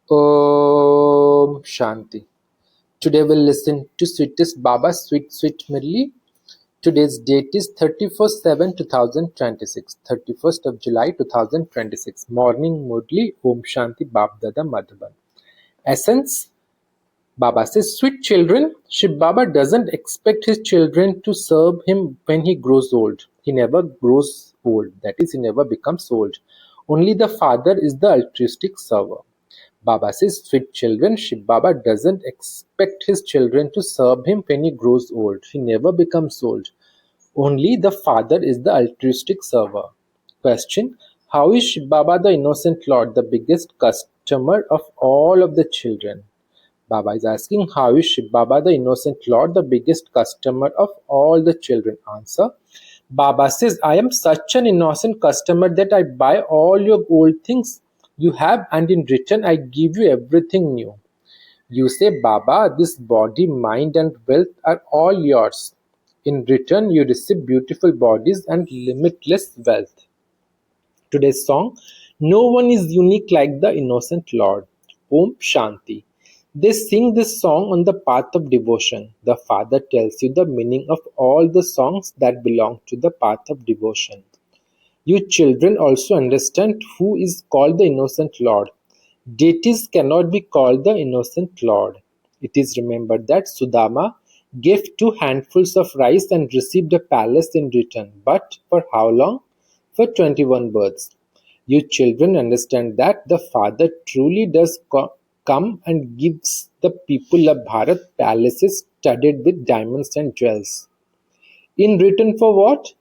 Om Shanti. Today we'll listen to Sweetest Baba, Sweet Sweet Murli. Today's date is 31st-7-2026, 31st of July 2026. Morning Murli, Om Shanti, Bab Dada Madhaban. Essence, Baba says, sweet children, Shiv Baba doesn't expect his children to serve him when he grows old. He never grows old, that is, he never becomes old. Only the father is the altruistic server. Baba says, sweet children, Shiv Baba doesn't expect his children to serve him when he grows old. He never becomes old. Only the father is the altruistic server. Question: how is Shiv Baba the innocent Lord, the biggest customer of all of the children? Baba is asking, how is Shiv Baba the innocent Lord, the biggest customer of all the children? Answer: Baba says, I am such an innocent customer that I buy all your old things you have, and in return I give you everything new. You say, Baba, this body, mind and wealth are all yours. In return you receive beautiful bodies and limitless wealth. Today's song, no one is unique like the innocent Lord. Om Shanti. They sing this song on the path of devotion. The Father tells you the meaning of all the songs that belong to the path of devotion. You children also understand who is called the innocent Lord. Deities cannot be called the innocent Lord. It is remembered that Sudama gave 2 handfuls of rice and received a palace in return. But for how long? For 21 births. You children understand that the Father truly does come and gives the people of Bharat palaces studded with diamonds and jewels. In return for what?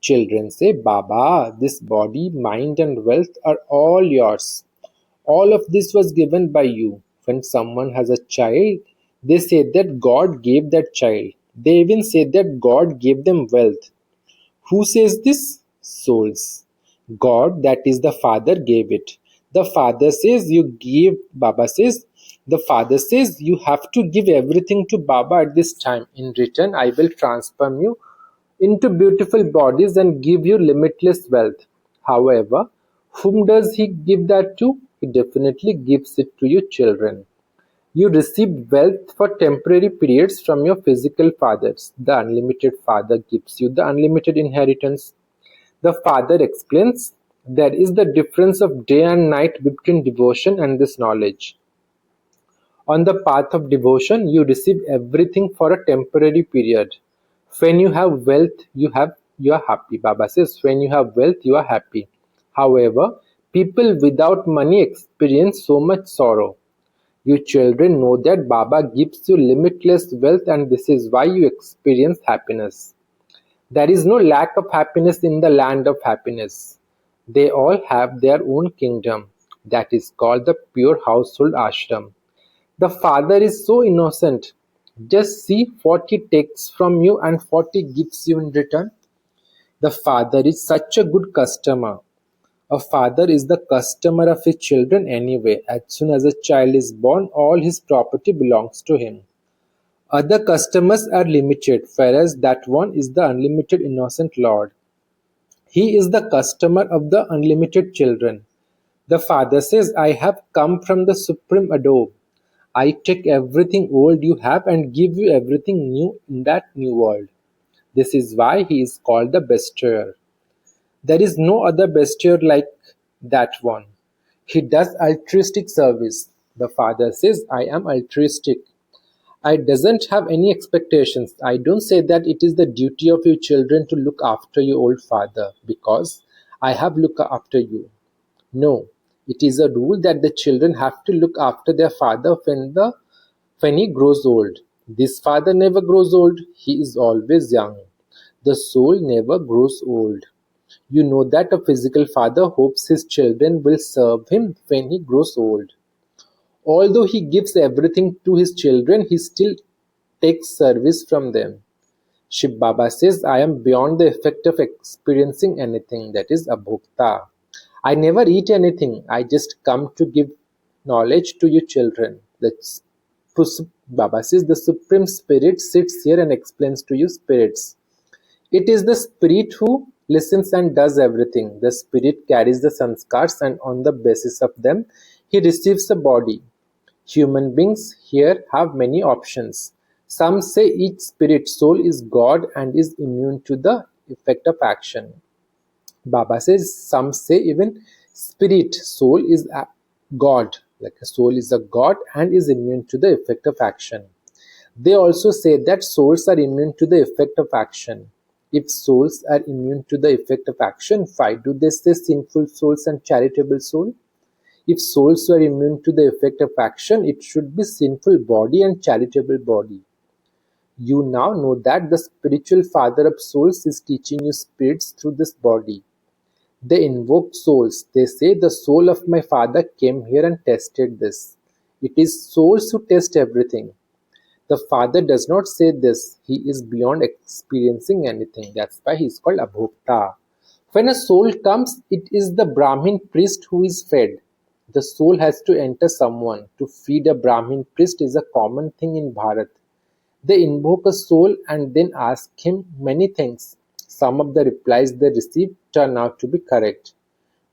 Children say, Baba, this body, mind and wealth are all yours. All of this was given by you. When someone has a child, they say that God gave that child. They even say that God gave them wealth. Who says this? Souls. God, that is the Father, gave it. The Father says you give, Baba says, the Father says you have to give everything to Baba at this time. In return, I will transform you into beautiful bodies and give you limitless wealth. However, whom does he give that to? He definitely gives it to you children. You receive wealth for temporary periods from your physical fathers. The unlimited Father gives you the unlimited inheritance. The Father explains there is the difference of day and night between devotion and this knowledge. On the path of devotion, you receive everything for a temporary period. When you have wealth, you are happy. Baba says, when you have wealth, you are happy. However, people without money experience so much sorrow. You children know that Baba gives you limitless wealth, and this is why you experience happiness. There is no lack of happiness in the land of happiness. They all have their own kingdom. That is called the pure household ashram. The Father is so innocent. Just see what he takes from you and what he gives you in return. The Father is such a good customer. A father is the customer of his children anyway. As soon as a child is born, all his property belongs to him. Other customers are limited, whereas that one is the unlimited innocent Lord. He is the customer of the unlimited children. The Father says, I have come from the supreme abode. I take everything old you have and give you everything new in that new world. This is why he is called the bestower. There is no other bestower like that one. He does altruistic service. The Father says, I am altruistic. I doesn't have any expectations. I don't say that it is the duty of you children to look after your old father because I have looked after you. No, it is a rule that the children have to look after their father when he grows old. This father never grows old. He is always young. The soul never grows old. You know that a physical father hopes his children will serve him when he grows old. Although he gives everything to his children, he still takes service from them. Shiv Baba says, I am beyond the effect of experiencing anything, that is abhokta. I never eat anything, I just come to give knowledge to you children. Baba says, the Supreme Spirit sits here and explains to you spirits. It is the spirit who listens and does everything. The spirit carries the sanskars and on the basis of them, He receives a body. Human beings here have many options. Some say each spirit soul is God and is immune to the effect of action. Baba says some say even spirit soul is a God, like a soul is a God and is immune to the effect of action. They also say that souls are immune to the effect of action. If souls are immune to the effect of action, why do they say sinful souls and charitable soul? If souls are immune to the effect of action, it should be sinful body and charitable body. You now know that the spiritual father of souls is teaching you spirits through this body. They invoke souls. They say the soul of my father came here and tested this. It is souls who test everything. The father does not say this. He is beyond experiencing anything. That's why he is called Abhokta. When a soul comes, it is the Brahmin priest who is fed. The soul has to enter someone. To feed a Brahmin priest is a common thing in Bharat. They invoke a soul and then ask him many things. Some of the replies they receive turn out to be correct.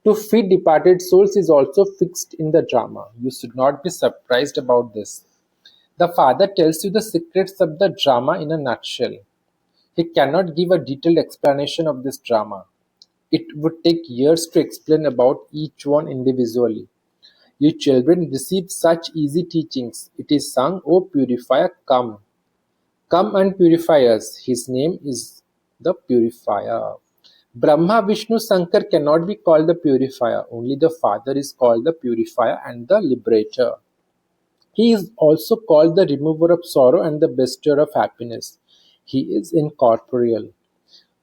To feed departed souls is also fixed in the drama. You should not be surprised about this. The father tells you the secrets of the drama in a nutshell. He cannot give a detailed explanation of this drama. It would take years to explain about each one individually. You children receive such easy teachings. It is sung, O purifier, come. Come and purify us. His name is the purifier. Brahma, Vishnu, Shankar cannot be called the purifier. Only the Father is called the purifier and the liberator. He is also called the remover of sorrow and the bestower of happiness. He is incorporeal.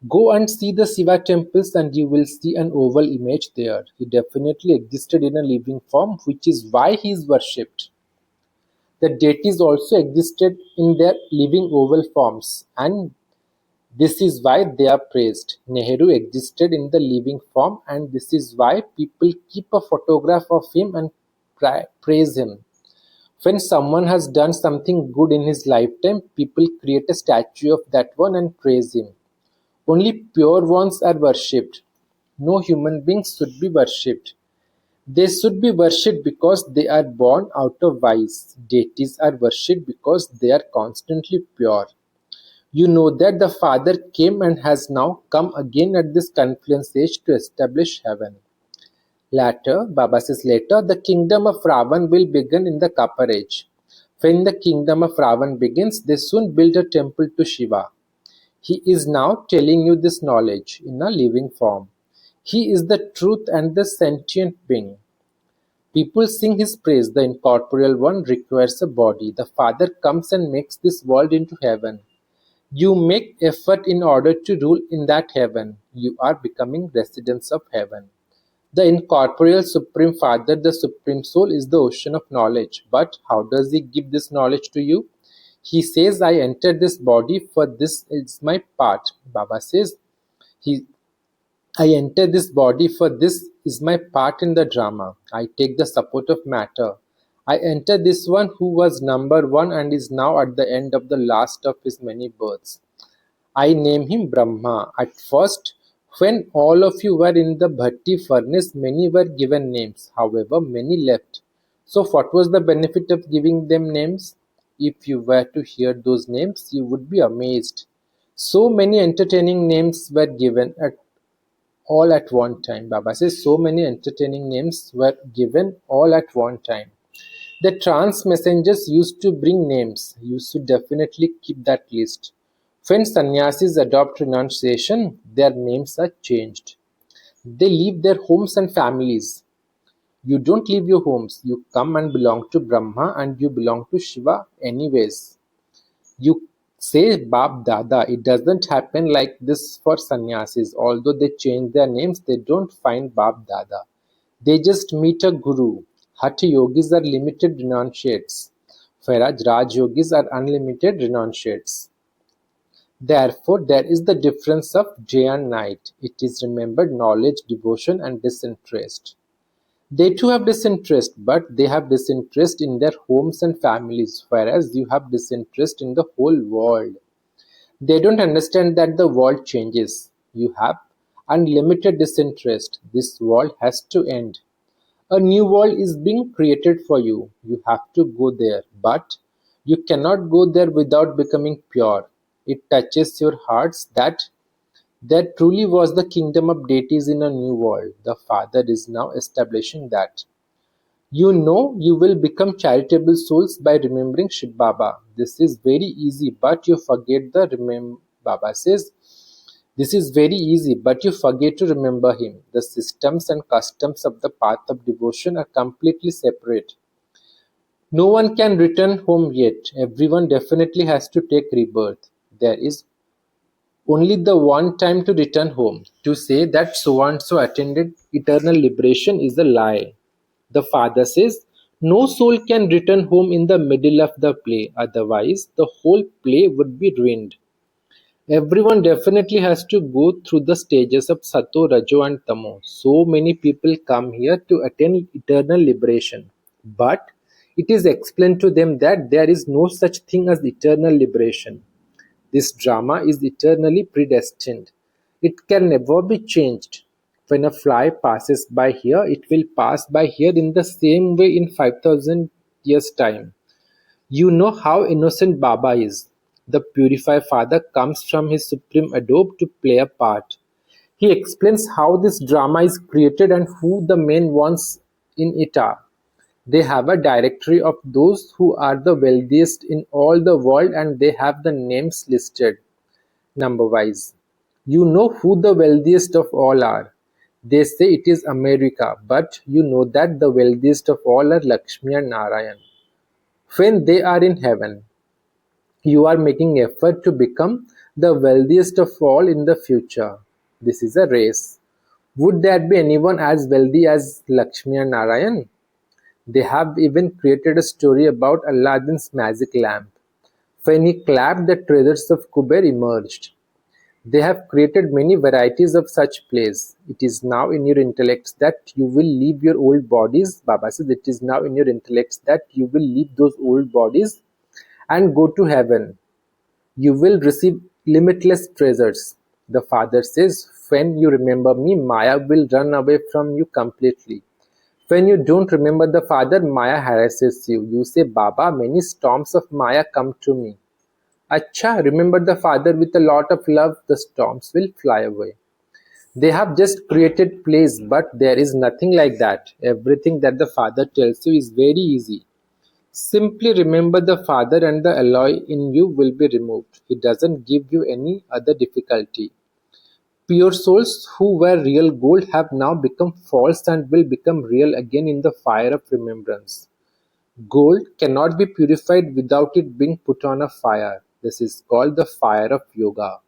Go and see the Shiva temples and you will see an oval image there. He definitely existed in a living form, which is why he is worshipped. The deities also existed in their living oval forms, and this is why they are praised. Nehru existed in the living form, and this is why people keep a photograph of him and praise him. When someone has done something good in his lifetime, people create a statue of that one and praise him. Only pure ones are worshipped. No human beings should be worshipped. They should be worshipped because they are born out of vice. Deities are worshipped because they are constantly pure. You know that the Father came and has now come again at this confluence age to establish heaven. Later, Baba says later, the kingdom of Ravan will begin in the Copper Age. When the kingdom of Ravan begins, they soon build a temple to Shiva. He is now telling you this knowledge in a living form. He is the truth and the sentient being. People sing his praise. The incorporeal one requires a body. The Father comes and makes this world into heaven. You make effort in order to rule in that heaven. You are becoming residents of heaven. The incorporeal Supreme Father, the Supreme Soul, is the ocean of knowledge. But how does he give this knowledge to you? He says, I entered this body for this is my part. Baba says, I enter this body for this is my part in the drama. I take the support of matter. I enter this one who was number one and is now at the end of the last of his many births. I name him Brahma. At first, when all of you were in the Bhatti furnace, many were given names. However, many left. So what was the benefit of giving them names? If you were to hear those names, you would be amazed. So many entertaining names were given all at one time. Baba says so many entertaining names were given all at one time. The trance messengers used to bring names. You should definitely keep that list. When sannyasis adopt renunciation, their names are changed. They leave their homes and families. You don't leave your homes. You come and belong to Brahma and you belong to Shiva anyways. You say Bab Dada. It doesn't happen like this for sannyasis. Although they change their names, they don't find Bab Dada. They just meet a guru. Hatha yogis are limited renunciates, whereas Raj yogis are unlimited renunciates. Therefore, there is the difference of day and night. It is remembered knowledge, devotion, and disinterest. They too have disinterest, but they have disinterest in their homes and families, whereas you have disinterest in the whole world. They don't understand that the world changes. You have unlimited disinterest. This world has to end. A new world is being created for you. You have to go there, but you cannot go there without becoming pure. It touches your hearts that there truly was the kingdom of deities in a new world. The Father is now establishing that. You know you will become charitable souls by remembering Shiv Baba. This is very easy, but you forget the remember. Baba says, this is very easy, but you forget to remember him. The systems and customs of the path of devotion are completely separate. No one can return home yet. Everyone definitely has to take rebirth. There is only the one time to return home. To say that so and so attended eternal liberation is a lie. The father says, no soul can return home in the middle of the play, otherwise, the whole play would be ruined. Everyone definitely has to go through the stages of Sato, Rajo, and Tamo. So many people come here to attain eternal liberation. But it is explained to them that there is no such thing as eternal liberation. This drama is eternally predestined. It can never be changed. When a fly passes by here, it will pass by here in the same way in 5,000 years' time. You know how innocent Baba is. The purified father comes from his supreme adobe to play a part. He explains how this drama is created and who the main ones in it are. They have a directory of those who are the wealthiest in all the world and they have the names listed number-wise. You know who the wealthiest of all are. They say it is America, but you know that the wealthiest of all are Lakshmi and Narayan. When they are in heaven, you are making effort to become the wealthiest of all in the future. This is a race. Would there be anyone as wealthy as Lakshmi and Narayan? They have even created a story about Aladdin's magic lamp. When he clapped, the treasures of Kuber emerged. They have created many varieties of such plays. It is now in your intellects that you will leave your old bodies. Baba says it is now in your intellects that you will leave those old bodies and go to heaven. You will receive limitless treasures. The father says, when you remember me, Maya will run away from you completely. When you don't remember the father, Maya harasses you. You say, Baba, many storms of Maya come to me. Acha, remember the father with a lot of love, the storms will fly away. They have just created plays, but there is nothing like that. Everything that the father tells you is very easy. Simply remember the father and the alloy in you will be removed. He doesn't give you any other difficulty. Pure souls who were real gold have now become false and will become real again in the fire of remembrance. Gold cannot be purified without it being put on a fire. This is called the fire of yoga.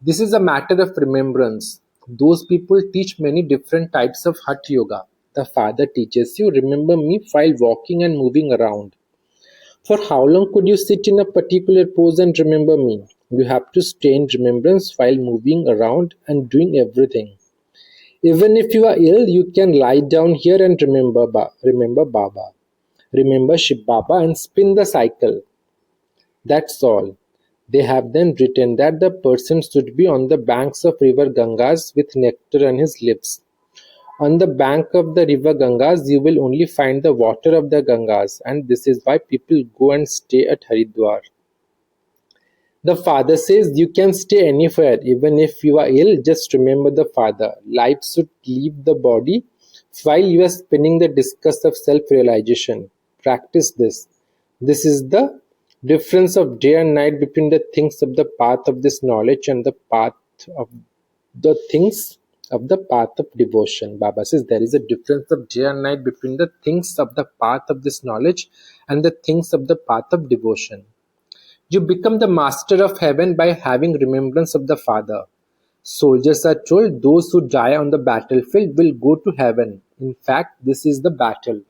This is a matter of remembrance. Those people teach many different types of Hatha yoga. The father teaches you, remember me while walking and moving around. For how long could you sit in a particular pose and remember me? You have to stay in remembrance while moving around and doing everything. Even if you are ill, you can lie down here and remember Baba. Remember Shiv Baba and spin the cycle. That's all. They have then written that the person should be on the banks of river Gangas with nectar on his lips. On the bank of the river Gangas, you will only find the water of the Gangas, and this is why people go and stay at Haridwar. The father says you can stay anywhere, even if you are ill, just remember the father. Life should leave the body while you are spinning the discus of self-realization. Practice this. This is the difference of day and night between the things of the path of this knowledge and the path of the things of the path of devotion. Baba says there is a difference of day and night between the things of the path of this knowledge and the things of the path of devotion. You become the master of heaven by having remembrance of the Father. Soldiers are told those who die on the battlefield will go to heaven. In fact, this is the battle.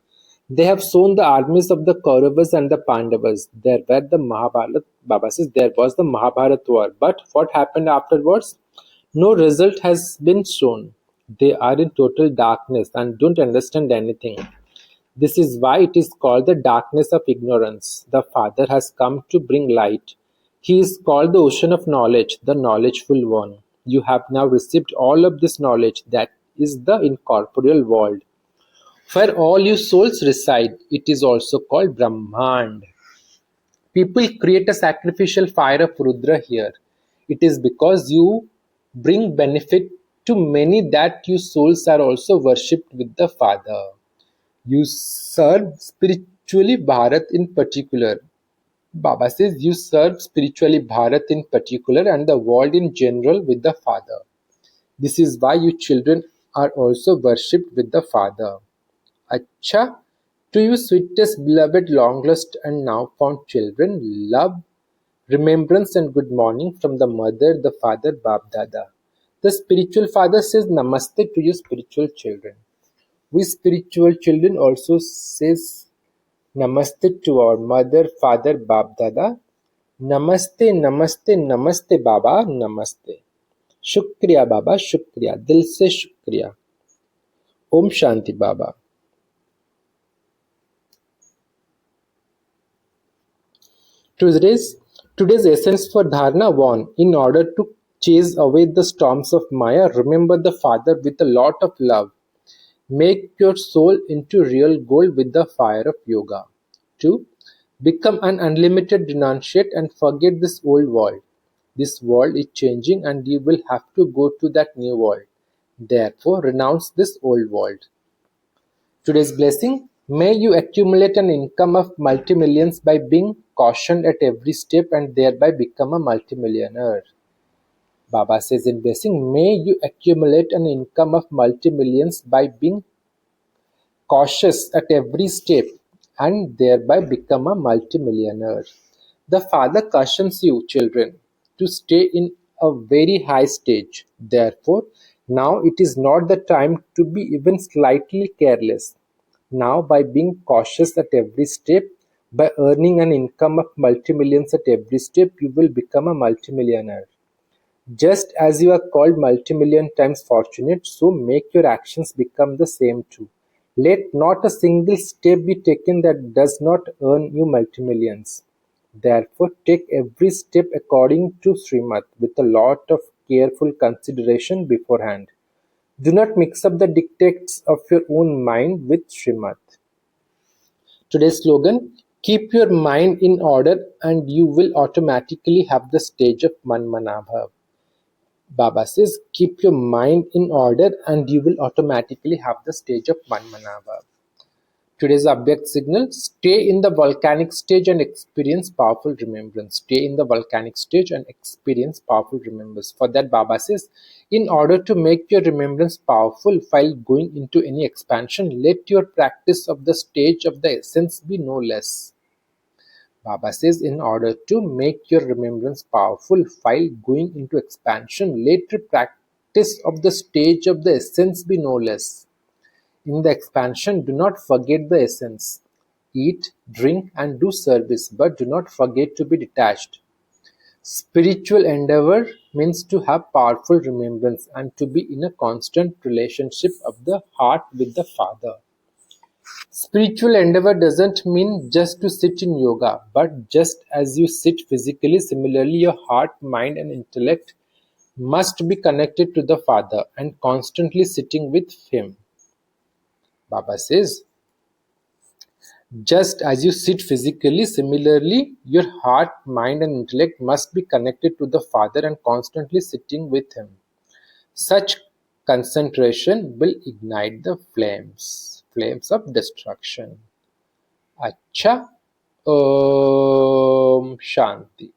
They have sown the armies of the Kauravas and the Pandavas. There were the Mahabharata. Baba says there was the Mahabharata war. But what happened afterwards? No result has been shown. They are in total darkness and don't understand anything. This is why it is called the darkness of ignorance. The Father has come to bring light. He is called the ocean of knowledge, the knowledgeful one. You have now received all of this knowledge that is the incorporeal world. where all you souls reside. It is also called Brahmand. People create a sacrificial fire of Rudra here. It is because you bring benefit to many that you souls are also worshipped with the Father. You serve spiritually Bharat in particular. Baba says you serve spiritually Bharat in particular and the world in general with the Father. This is why you children are also worshipped with the Father. Acha, to you sweetest beloved, long lost and now found children, love, remembrance and good morning from the mother, the father, Bab Dada. The spiritual father says Namaste to you spiritual children. We spiritual children also says Namaste to our mother, father, Bab Dada. Namaste, namaste, namaste Baba, namaste. Shukriya Baba, shukriya. Dil se shukriya. Om Shanti Baba. Today's today's essence for Dharna 1. In order to chase away the storms of Maya, remember the Father with a lot of love. Make your soul into real gold with the fire of yoga. 2. Become an unlimited renunciate and forget this old world. This world is changing and you will have to go to that new world. Therefore, renounce this old world. Today's blessing: may you accumulate an income of multi-millions by being cautioned at every step and thereby become a multimillionaire. Baba says in blessing, may you accumulate an income of multi-millions by being cautious at every step and thereby become a multimillionaire. The Father cautions you, children, to stay in a very high stage. Therefore, now it is not the time to be even slightly careless. Now, by being cautious at every step, by earning an income of multi-millions at every step, you will become a multimillionaire. Just as you are called multi-million times fortunate, so make your actions become the same too. Let not a single step be taken that does not earn you multi-millions. Therefore, take every step according to Srimad with a lot of careful consideration beforehand. Do not mix up the dictates of your own mind with Srimad. Today's slogan: keep your mind in order and you will automatically have the stage of Manmanabhav. Baba says, keep your mind in order and you will automatically have the stage of Manmanabhav. Today's object signal: stay in the volcanic stage and experience powerful remembrance. Stay in the volcanic stage and experience powerful remembrance. For that, Baba says, in order to make your remembrance powerful while going into any expansion, let your practice of the stage of the essence be no less. Baba says, in order to make your remembrance powerful while going into expansion, let your practice of the stage of the essence be no less. In the expansion, do not forget the essence. Eat, drink, and do service, but do not forget to be detached. Spiritual endeavor means to have powerful remembrance and to be in a constant relationship of the heart with the Father. Spiritual endeavor doesn't mean just to sit in yoga, but just as you sit physically, similarly your heart, mind and intellect must be connected to the Father and constantly sitting with Him. Baba says, just as you sit physically, similarly your heart, mind and intellect must be connected to the Father and constantly sitting with Him. Such concentration will ignite the flames of destruction. अच्छा, Om Shanti.